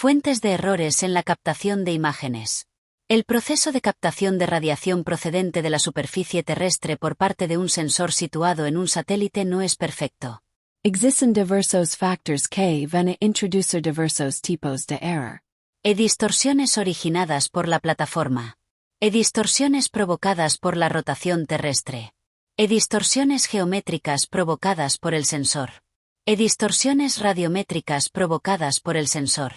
Fuentes de errores en la captación de imágenes. El proceso de captación de radiación procedente de la superficie terrestre por parte de un sensor situado en un satélite no es perfecto. Existen diversos factores que van a introducir diversos tipos de error. Distorsiones originadas por la plataforma. Distorsiones provocadas por la rotación terrestre. Distorsiones geométricas provocadas por el sensor. Distorsiones radiométricas provocadas por el sensor.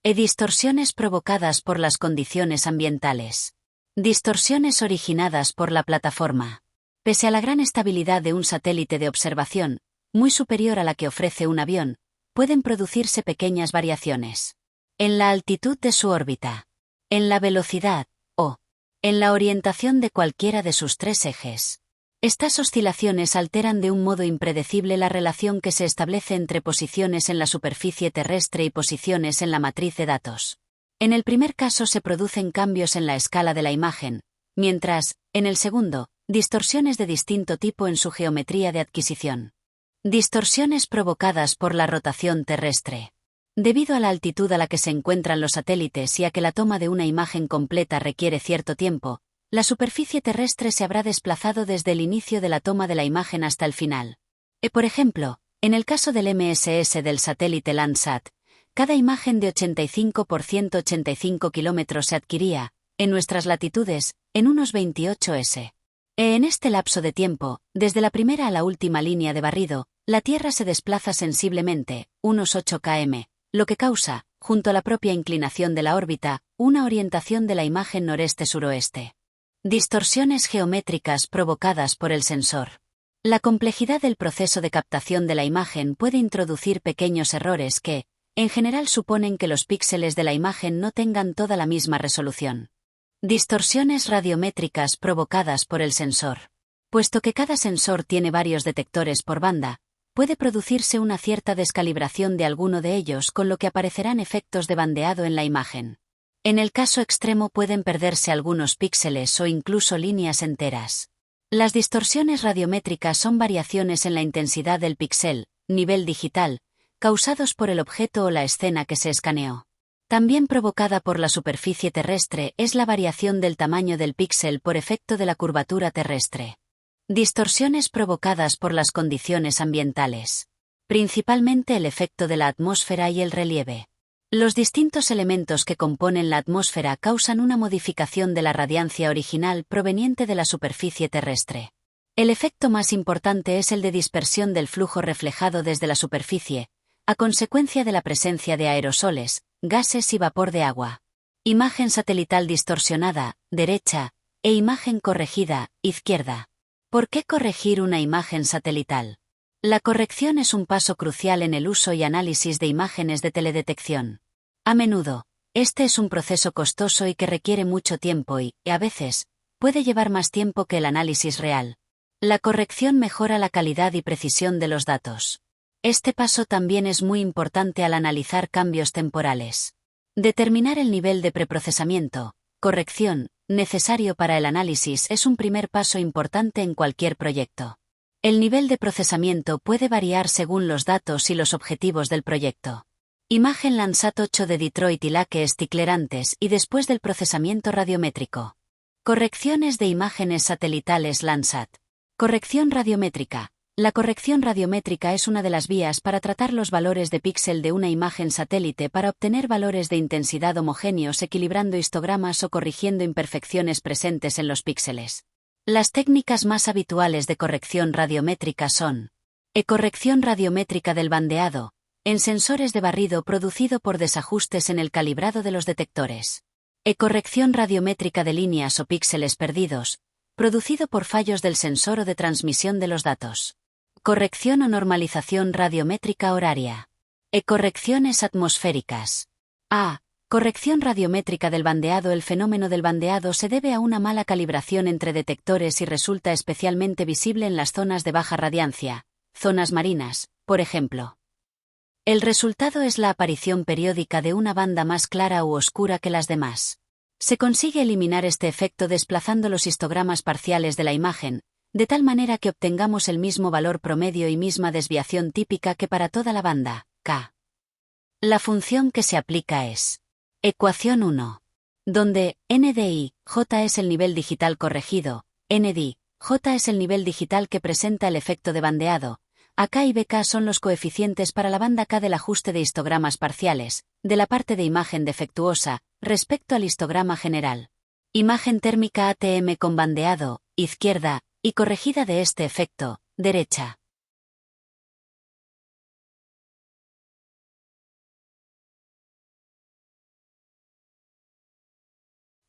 Distorsiones provocadas por las condiciones ambientales. Distorsiones originadas por la plataforma. Pese a la gran estabilidad de un satélite de observación, muy superior a la que ofrece un avión, pueden producirse pequeñas variaciones. En la altitud de su órbita. En la velocidad, o en la orientación de cualquiera de sus tres ejes. Estas oscilaciones alteran de un modo impredecible la relación que se establece entre posiciones en la superficie terrestre y posiciones en la matriz de datos. En el primer caso se producen cambios en la escala de la imagen, mientras, en el segundo, distorsiones de distinto tipo en su geometría de adquisición. Distorsiones provocadas por la rotación terrestre. Debido a la altitud a la que se encuentran los satélites y a que la toma de una imagen completa requiere cierto tiempo, la superficie terrestre se habrá desplazado desde el inicio de la toma de la imagen hasta el final. Por ejemplo, en el caso del MSS del satélite Landsat, cada imagen de 85 por 185 kilómetros se adquiría, en nuestras latitudes, en unos 28 s. En este lapso de tiempo, desde la primera a la última línea de barrido, la Tierra se desplaza sensiblemente, unos 8 km, lo que causa, junto a la propia inclinación de la órbita, una orientación de la imagen noreste-suroeste. Distorsiones geométricas provocadas por el sensor. La complejidad del proceso de captación de la imagen puede introducir pequeños errores que, en general, suponen que los píxeles de la imagen no tengan toda la misma resolución. Distorsiones radiométricas provocadas por el sensor. Puesto que cada sensor tiene varios detectores por banda, puede producirse una cierta descalibración de alguno de ellos, con lo que aparecerán efectos de bandeado en la imagen. En el caso extremo pueden perderse algunos píxeles o incluso líneas enteras. Las distorsiones radiométricas son variaciones en la intensidad del píxel, nivel digital, causados por el objeto o la escena que se escaneó. También provocada por la superficie terrestre es la variación del tamaño del píxel por efecto de la curvatura terrestre. Distorsiones provocadas por las condiciones ambientales. Principalmente el efecto de la atmósfera y el relieve. Los distintos elementos que componen la atmósfera causan una modificación de la radiancia original proveniente de la superficie terrestre. El efecto más importante es el de dispersión del flujo reflejado desde la superficie, a consecuencia de la presencia de aerosoles, gases y vapor de agua. Imagen satelital distorsionada, derecha, e imagen corregida, izquierda. ¿Por qué corregir una imagen satelital? La corrección es un paso crucial en el uso y análisis de imágenes de teledetección. A menudo, este es un proceso costoso y que requiere mucho tiempo y, a veces, puede llevar más tiempo que el análisis real. La corrección mejora la calidad y precisión de los datos. Este paso también es muy importante al analizar cambios temporales. Determinar el nivel de preprocesamiento, corrección, necesario para el análisis es un primer paso importante en cualquier proyecto. El nivel de procesamiento puede variar según los datos y los objetivos del proyecto. Imagen Landsat 8 de Detroit y Lake Stickler antes y después del procesamiento radiométrico. Correcciones de imágenes satelitales Landsat. Corrección radiométrica. La corrección radiométrica es una de las vías para tratar los valores de píxel de una imagen satélite para obtener valores de intensidad homogéneos equilibrando histogramas o corrigiendo imperfecciones presentes en los píxeles. Las técnicas más habituales de corrección radiométrica son: corrección radiométrica del bandeado, en sensores de barrido producido por desajustes en el calibrado de los detectores. Corrección radiométrica de líneas o píxeles perdidos, producido por fallos del sensor o de transmisión de los datos. Corrección o normalización radiométrica horaria. Correcciones atmosféricas. Corrección radiométrica del bandeado. El fenómeno del bandeado se debe a una mala calibración entre detectores y resulta especialmente visible en las zonas de baja radiancia, zonas marinas, por ejemplo. El resultado es la aparición periódica de una banda más clara u oscura que las demás. Se consigue eliminar este efecto desplazando los histogramas parciales de la imagen, de tal manera que obtengamos el mismo valor promedio y misma desviación típica que para toda la banda, K. La función que se aplica es ecuación 1, donde NDI, J es el nivel digital corregido, ND, J es el nivel digital que presenta el efecto de bandeado, AK y BK son los coeficientes para la banda K del ajuste de histogramas parciales, de la parte de imagen defectuosa, respecto al histograma general. Imagen térmica ATM con bandeado, izquierda, y corregida de este efecto, derecha.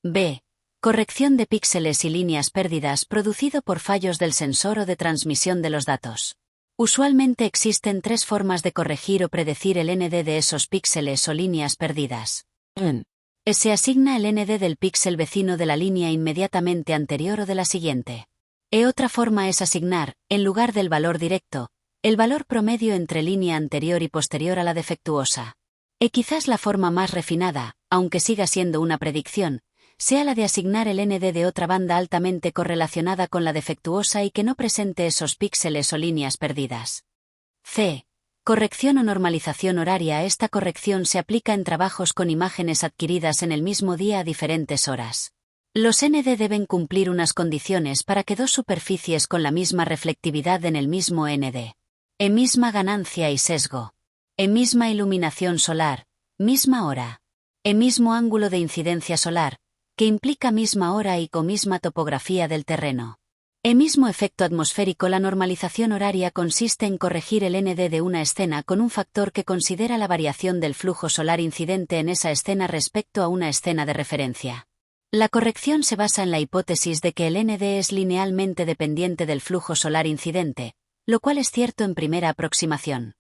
B. Corrección de píxeles y líneas pérdidas producido por fallos del sensor o de transmisión de los datos. Usualmente existen tres formas de corregir o predecir el ND de esos píxeles o líneas perdidas. Se asigna el ND del píxel vecino de la línea inmediatamente anterior o de la siguiente. Otra forma es asignar, en lugar del valor directo, el valor promedio entre línea anterior y posterior a la defectuosa. Quizás la forma más refinada, aunque siga siendo una predicción, sea la de asignar el ND de otra banda altamente correlacionada con la defectuosa y que no presente esos píxeles o líneas perdidas. C. Corrección o normalización horaria. Esta corrección se aplica en trabajos con imágenes adquiridas en el mismo día a diferentes horas. Los ND deben cumplir unas condiciones para que dos superficies con la misma reflectividad den el mismo ND. Misma ganancia y sesgo. Misma iluminación solar, misma hora. Mismo ángulo de incidencia solar, que implica misma hora y misma topografía del terreno. Mismo efecto atmosférico. La normalización horaria consiste en corregir el ND de una escena con un factor que considera la variación del flujo solar incidente en esa escena respecto a una escena de referencia. La corrección se basa en la hipótesis de que el ND es linealmente dependiente del flujo solar incidente, lo cual es cierto en primera aproximación.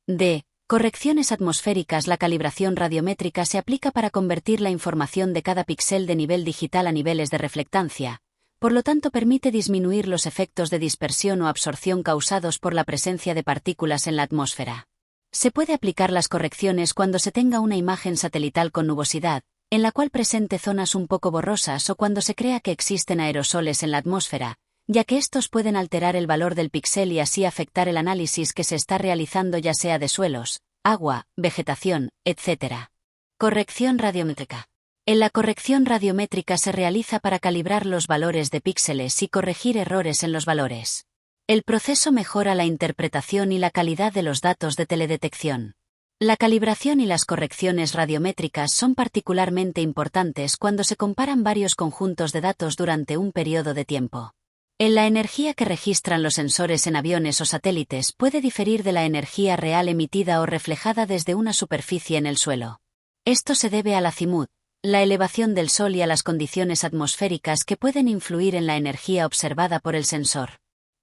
D. Correcciones atmosféricas. La calibración radiométrica se aplica para convertir la información de cada píxel de nivel digital a niveles de reflectancia, por lo tanto permite disminuir los efectos de dispersión o absorción causados por la presencia de partículas en la atmósfera. Se puede aplicar las correcciones cuando se tenga una imagen satelital con nubosidad, en la cual presente zonas un poco borrosas o cuando se crea que existen aerosoles en la atmósfera, ya que estos pueden alterar el valor del píxel y así afectar el análisis que se está realizando, ya sea de suelos, agua, vegetación, etc. Corrección radiométrica. En la corrección radiométrica se realiza para calibrar los valores de píxeles y corregir errores en los valores. El proceso mejora la interpretación y la calidad de los datos de teledetección. La calibración y las correcciones radiométricas son particularmente importantes cuando se comparan varios conjuntos de datos durante un periodo de tiempo. La energía que registran los sensores en aviones o satélites puede diferir de la energía real emitida o reflejada desde una superficie en el suelo. Esto se debe al azimut, la elevación del Sol y a las condiciones atmosféricas que pueden influir en la energía observada por el sensor.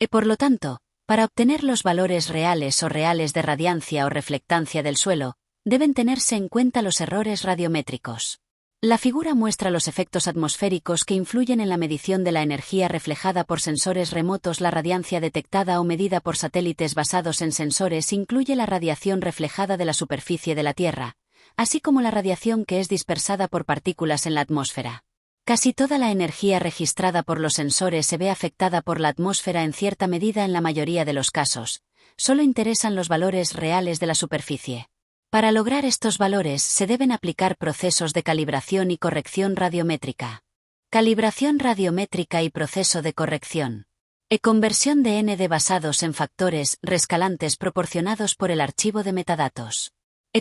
Por lo tanto, para obtener los valores reales o reales de radiancia o reflectancia del suelo, deben tenerse en cuenta los errores radiométricos. La figura muestra los efectos atmosféricos que influyen en la medición de la energía reflejada por sensores remotos. La radiancia detectada o medida por satélites basados en sensores incluye la radiación reflejada de la superficie de la Tierra, así como la radiación que es dispersada por partículas en la atmósfera. Casi toda la energía registrada por los sensores se ve afectada por la atmósfera en cierta medida. En la mayoría de los casos, solo interesan los valores reales de la superficie. Para lograr estos valores se deben aplicar procesos de calibración y corrección radiométrica. Calibración radiométrica y proceso de corrección. Conversión de ND basados en factores rescalantes proporcionados por el archivo de metadatos.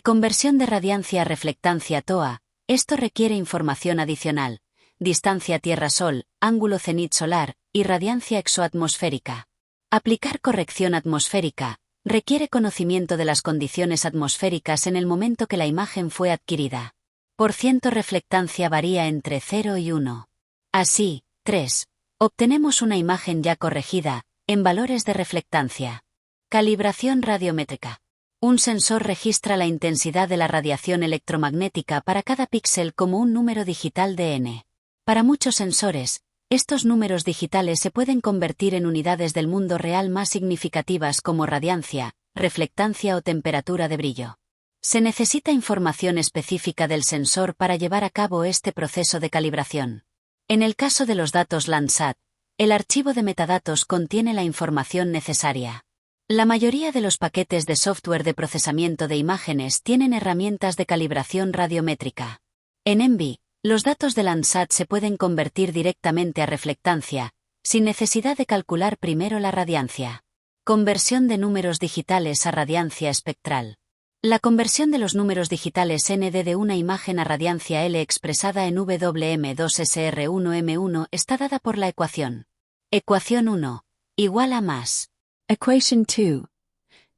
Conversión de radiancia a reflectancia TOA. Esto requiere información adicional: distancia Tierra-Sol, ángulo cenit solar, y radiancia exoatmosférica. Aplicar corrección atmosférica requiere conocimiento de las condiciones atmosféricas en el momento que la imagen fue adquirida. Por ciento reflectancia varía entre 0 y 1. Así, 3. Obtenemos una imagen ya corregida, en valores de reflectancia. Calibración radiométrica. Un sensor registra la intensidad de la radiación electromagnética para cada píxel como un número digital de n. Para muchos sensores, estos números digitales se pueden convertir en unidades del mundo real más significativas como radiancia, reflectancia o temperatura de brillo. Se necesita información específica del sensor para llevar a cabo este proceso de calibración. En el caso de los datos Landsat, el archivo de metadatos contiene la información necesaria. La mayoría de los paquetes de software de procesamiento de imágenes tienen herramientas de calibración radiométrica. En ENVI, los datos de Landsat se pueden convertir directamente a reflectancia, sin necesidad de calcular primero la radiancia. Conversión de números digitales a radiancia espectral. La conversión de los números digitales ND de una imagen a radiancia L expresada en WM2SR1M1 está dada por la ecuación. Ecuación 1. Igual a más. Equation 2.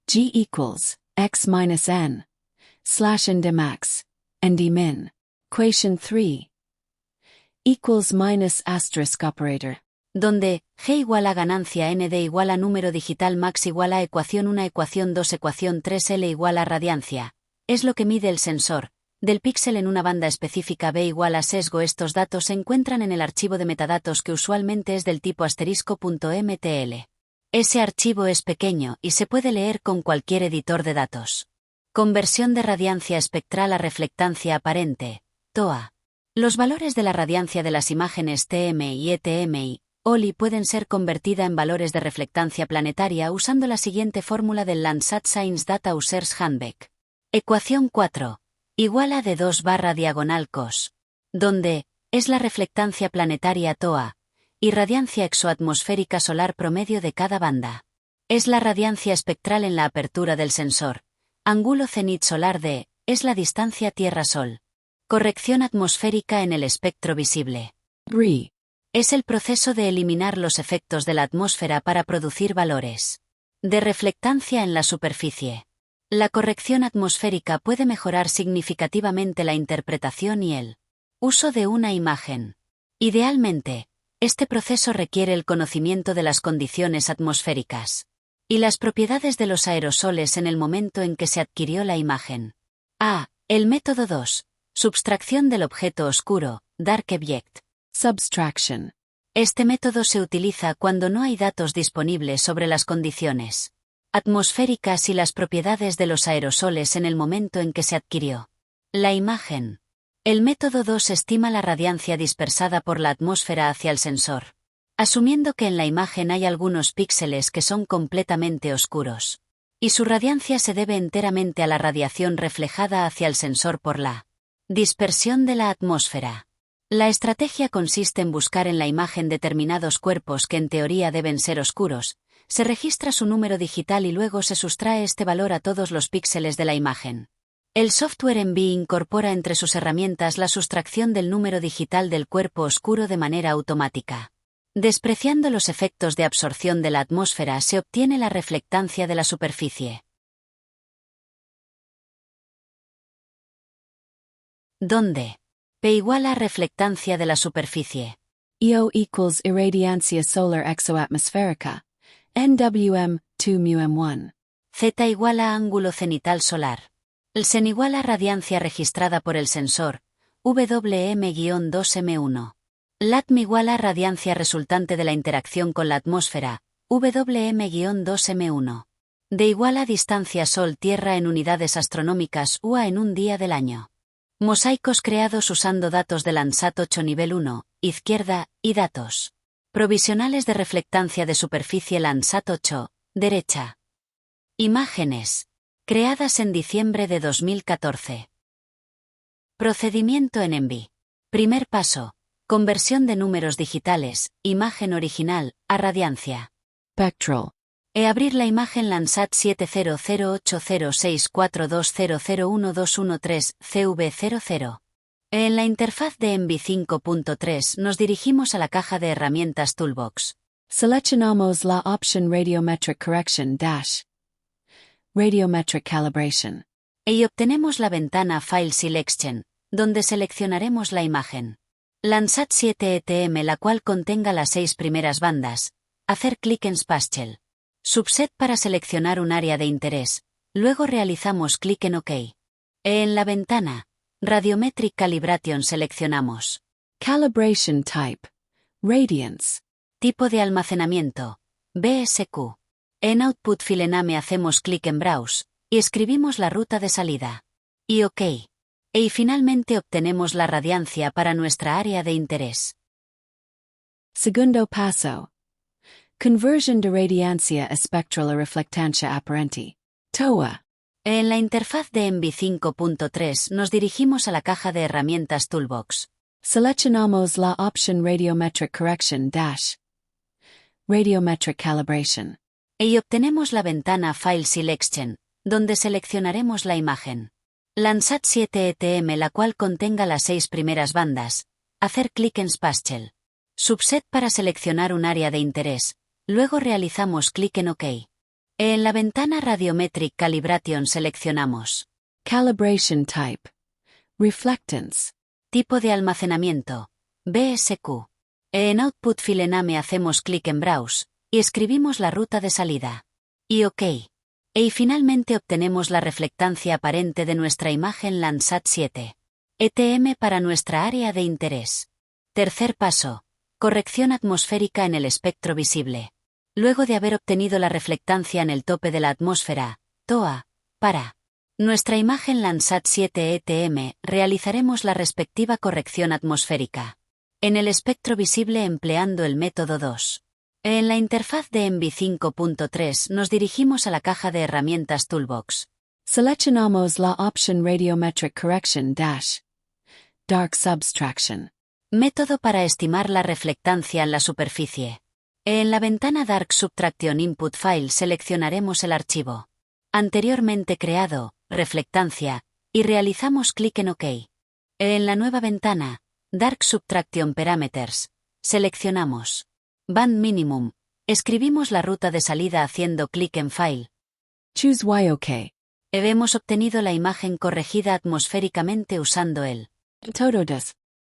G equals x minus n slash nd max nd min. Equation 3. Equals minus asterisk operator. Donde G igual a ganancia ND igual a número digital max igual a ecuación 1 ecuación 2 ecuación 3 L igual a radiancia. Es lo que mide el sensor. Del píxel en una banda específica B igual a sesgo. Estos datos se encuentran en el archivo de metadatos que usualmente es del tipo *.mtl. Ese archivo es pequeño y se puede leer con cualquier editor de datos. Conversión de radiancia espectral a reflectancia aparente, TOA. Los valores de la radiancia de las imágenes TM y ETMI, OLI pueden ser convertida en valores de reflectancia planetaria usando la siguiente fórmula del Landsat Science Data Users Handbook. Ecuación 4. Igual a de 2 barra diagonal cos. Donde es la reflectancia planetaria TOA y radiancia exoatmosférica solar promedio de cada banda. Es la radiancia espectral en la apertura del sensor. Ángulo cenit solar de es la distancia Tierra-Sol. Corrección atmosférica en el espectro visible. RE. Es el proceso de eliminar los efectos de la atmósfera para producir valores de reflectancia en la superficie. La corrección atmosférica puede mejorar significativamente la interpretación y el uso de una imagen. Idealmente, este proceso requiere el conocimiento de las condiciones atmosféricas y las propiedades de los aerosoles en el momento en que se adquirió la imagen. A. El método 2. Subtracción del objeto oscuro, Dark Object. Subtraction. Este método se utiliza cuando no hay datos disponibles sobre las condiciones atmosféricas y las propiedades de los aerosoles en el momento en que se adquirió la imagen. El método 2 estima la radiancia dispersada por la atmósfera hacia el sensor, asumiendo que en la imagen hay algunos píxeles que son completamente oscuros, y su radiancia se debe enteramente a la radiación reflejada hacia el sensor por la dispersión de la atmósfera. La estrategia consiste en buscar en la imagen determinados cuerpos que en teoría deben ser oscuros, se registra su número digital y luego se sustrae este valor a todos los píxeles de la imagen. El software ENVI incorpora entre sus herramientas la sustracción del número digital del cuerpo oscuro de manera automática. Despreciando los efectos de absorción de la atmósfera se obtiene la reflectancia de la superficie. ¿Dónde? P igual a reflectancia de la superficie. EO equals irradiancia solar exoatmosférica. NWM, 2μm1. Z igual a ángulo cenital solar. El sen igual a radiancia registrada por el sensor, WM-2M1. LATM igual a radiancia resultante de la interacción con la atmósfera, WM-2M1. D igual a distancia Sol-Tierra en unidades astronómicas UA en un día del año. Mosaicos creados usando datos de Landsat 8 nivel 1, izquierda, y datos provisionales de reflectancia de superficie Landsat 8, derecha. Imágenes creadas en diciembre de 2014. Procedimiento en ENVI. Primer paso. Conversión de números digitales, imagen original, a radiancia. Spectral. Abrir la imagen Landsat 700806420011213 CV00. En la interfaz de ENVI 5.3 nos dirigimos a la caja de herramientas Toolbox. Seleccionamos la opción Radiometric Correction - Radiometric Calibration. Y obtenemos la ventana File Selection, donde seleccionaremos la imagen. Landsat 7 ETM la cual contenga las 6 primeras bandas. Hacer clic en Spatial Subset para seleccionar un área de interés, luego realizamos clic en OK. En la ventana Radiometric Calibration seleccionamos Calibration Type. Radiance. Tipo de almacenamiento, BSQ. En Output File Name hacemos clic en Browse, y escribimos la ruta de salida. Y OK. Y finalmente obtenemos la radiancia para nuestra área de interés. Segundo paso. Conversion de radiancia espectral a reflectancia apparente. TOA. En la interfaz de ENVI 5.3 nos dirigimos a la caja de herramientas Toolbox. Seleccionamos la opción Radiometric Correction - Radiometric Calibration. Y obtenemos la ventana File Selection, donde seleccionaremos la imagen. Landsat 7 ETM, la cual contenga las 6 primeras bandas. Hacer clic en Spatial. Subset para seleccionar un área de interés. Luego realizamos clic en OK. En la ventana Radiometric Calibration seleccionamos Calibration Type. Reflectance. tipo de almacenamiento, BSQ. En Output File Name hacemos clic en Browse, y escribimos la ruta de salida. Y OK. Y finalmente obtenemos la reflectancia aparente de nuestra imagen Landsat 7 ETM para nuestra área de interés. Tercer paso. Corrección atmosférica en el espectro visible. Luego de haber obtenido la reflectancia en el tope de la atmósfera, TOA, para nuestra imagen Landsat 7 ETM, realizaremos la respectiva corrección atmosférica en el espectro visible empleando el método 2. En la interfaz de ENVI 5.3 nos dirigimos a la caja de herramientas Toolbox. Seleccionamos la opción Radiometric Correction - Dark Subtraction. Método para estimar la reflectancia en la superficie. En la ventana Dark Subtraction Input File seleccionaremos el archivo anteriormente creado, reflectancia, y realizamos clic en OK. En la nueva ventana, Dark Subtraction Parameters, seleccionamos Band Minimum, escribimos la ruta de salida haciendo clic en File. Choose OK. Hemos obtenido la imagen corregida atmosféricamente usando el Totodes.